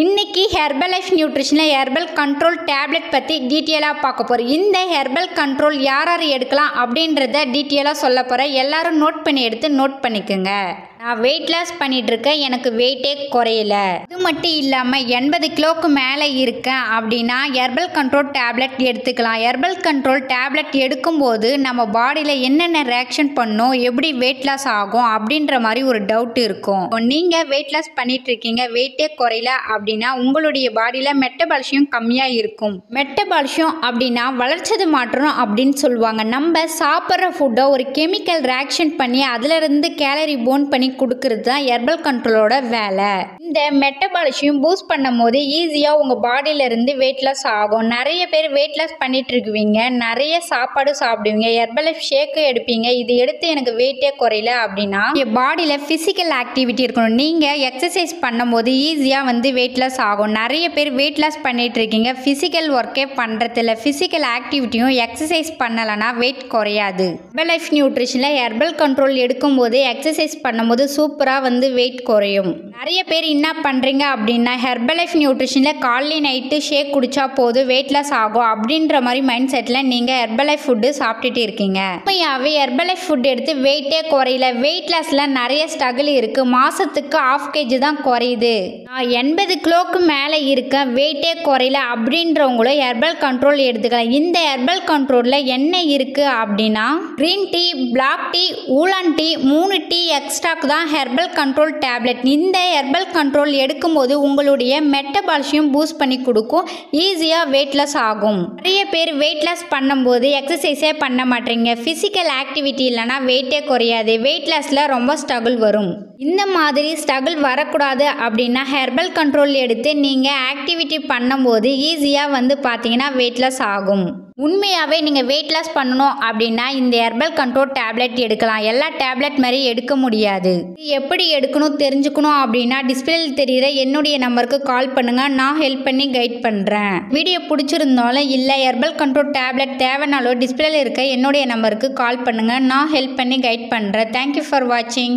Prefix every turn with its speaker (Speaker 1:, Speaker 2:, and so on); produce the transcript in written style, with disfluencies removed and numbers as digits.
Speaker 1: இன்னைக்கு herbal life நியூட்ரிஷனில் herbal control tablet பற்றி டீட்டெயிலாக பார்க்க போகிறோம். இந்த ஹெர்பல் கண்ட்ரோல் யார் யார் எடுக்கலாம் அப்படின்றத டீட்டெயிலாக சொல்ல போகிறேன். எல்லாரும் நோட் பண்ணிக்கோங்க. நான் வெயிட் லாஸ் பண்ணிட்டு இருக்கேன், எனக்கு வெயிட்டே குறையல. இது மட்டும் இல்லாமல் 80 கிலோவுக்கு மேலே இருக்கேன் அப்படின்னா ஹெர்பல் கண்ட்ரோல் டேப்லெட் எடுத்துக்கலாம். ஹெர்பல் கண்ட்ரோல் டேப்லெட் எடுக்கும்போது நம்ம பாடியில் என்னென்ன ரியாக்ஷன் பண்ணும், எப்படி வெயிட் லாஸ் ஆகும் அப்படின்ற மாதிரி ஒரு டவுட் இருக்கும். நீங்கள் வெயிட் லாஸ் பண்ணிட்டு இருக்கீங்க, வெயிட்டே குறையல அப்படின்னா உங்களுடைய பாடியில் மெட்டபாலிசம் கம்மியாக இருக்கும். மெட்டபாலிசம் அப்படின்னா வளர்ச்சது மாற்றம் அப்படின்னு சொல்லுவாங்க. நம்ம சாப்பிட்ற ஃபுட்டை ஒரு கெமிக்கல் ரியாக்ஷன் பண்ணி அதிலிருந்து கேலரி போன் பண்ணி கொடுக்கறது தான் ஹெர்பல் கண்ட்ரோலோட வேலை. இந்த மெட்டபாலிசம் பூஸ்ட் பண்ணும் போது ஈஸியாக உங்கள் பாடியில இருந்து வெயிட் லாஸ் ஆகும். நிறைய பேர் வெயிட் லாஸ் பண்ணிட்டு இருக்குவீங்க, நிறைய சாப்பாடு சாப்பிடுவீங்க, ஹெர்பல் லைஃப் ஷேக்கு எடுப்பீங்க. இது எடுத்து எனக்கு வெயிட்டே குறையல அப்படின்னா பாடியில் ஃபிசிக்கல் ஆக்டிவிட்டி இருக்கணும். நீங்கள் எக்ஸசைஸ் பண்ணும்போது ஈஸியாக வெயிட் லாஸ் ஆகும். நிறைய பேர் வெயிட் லாஸ் பண்ணிட்டு இருக்கீங்க, ஃபிசிக்கல் ஒர்க்கே பண்ணுறதில்ல. ஃபிசிக்கல் ஆக்டிவிட்டியும் எக்ஸசைஸ் பண்ணலைன்னா வெயிட் குறையாது. ஹெர்பல் லைஃப் நியூட்ரிஷனில் ஹெர்பல் கண்ட்ரோல் எடுக்கும்போது எக்ஸசைஸ் பண்ணும்போது சூப்பராக வெயிட் குறையும். நிறைய பேர் என்ன பண்ணுறீங்க அப்படின்னா ஹெர்பல் லைஃப் நியூட்ரிஷனில் காலையில் நைட்டு ஷேக் குடிச்சா போதும் வெயிட் லாஸ் ஆகும் அப்படின்ற மாதிரி மைண்ட் செட்டில் நீங்கள் ஹெர்பல் லைஃப் ஃபுட்டு சாப்பிட்டுட்டு இருக்கீங்க. உண்மையாகவே ஹெர்பல் லைஃப் ஃபுட் எடுத்து வெயிட்டே குறையல. வெயிட் லாஸில் நிறைய ஸ்ட்ரகிள் இருக்குது. மாதத்துக்கு 1/2 kg தான் குறையுது. நான் 80 கிலோவுக்கு மேலே இருக்கேன், வெயிட்டே குறையல அப்படின்றவங்களும் ஹெர்பல் கண்ட்ரோல் எடுத்துக்கலாம். இந்த ஹெர்பல் கண்ட்ரோலில் என்ன இருக்குது அப்படின்னா green tea, black tea, oolong tea, 3 tea எக்ஸ்ட்ராக்கு தான் ஹெர்பல் கண்ட்ரோல் டேப்லெட். இந்த ஹெர்பல் கண்ட்ரோல் எடுக்கும்போது உங்களுடைய மெட்டபாலிசம் பூஸ்ட் பண்ணி கொடுக்கும், ஈஸியாக வெயிட் லாஸ் ஆகும். நிறைய பேர் வெயிட் லாஸ் பண்ணும்போது எக்ஸசைஸே பண்ண மாட்டீங்க, ஃபிசிக்கல் ஆக்டிவிட்டி இல்லைனா வெயிட்டே குறையாது. வெயிட் லாஸில் ரொம்ப ஸ்ட்ரகிள் வரும். இந்த மாதிரி ஸ்ட்ரகிள் வரக்கூடாது அப்படின்னா ஹெர்பல் கண்ட்ரோல் எடுத்து நீங்கள் ஆக்டிவிட்டி பண்ணும்போது ஈஸியாக பார்த்தீங்கன்னா வெயிட் லாஸ் ஆகும். உண்மையாகவே நீங்கள் வெயிட் லாஸ் பண்ணணும் அப்படின்னா இந்த ஹெர்பல் கண்ட்ரோல் டேப்லெட் எடுக்கலாம். எல்லா டேப்லெட் மாதிரி எடுக்க முடியாது. எப்படி எடுக்கணும் தெரிஞ்சுக்கணும் அப்படின்னா டிஸ்பிளேல தெரிகிற என்னுடைய நம்பருக்கு கால் பண்ணுங்கள், நான் ஹெல்ப் பண்ணி கைட் பண்ணுறேன். வீடியோ பிடிச்சிருந்தாலும் இல்லை ஹெர்பல் கண்ட்ரோல் டேப்லெட் தேவைனாலும் டிஸ்பிளேல இருக்க என்னுடைய நம்பருக்கு கால் பண்ணுங்கள், நான் ஹெல்ப் பண்ணி கைட் பண்ணுறேன். தேங்க்யூ ஃபார் வாட்சிங்.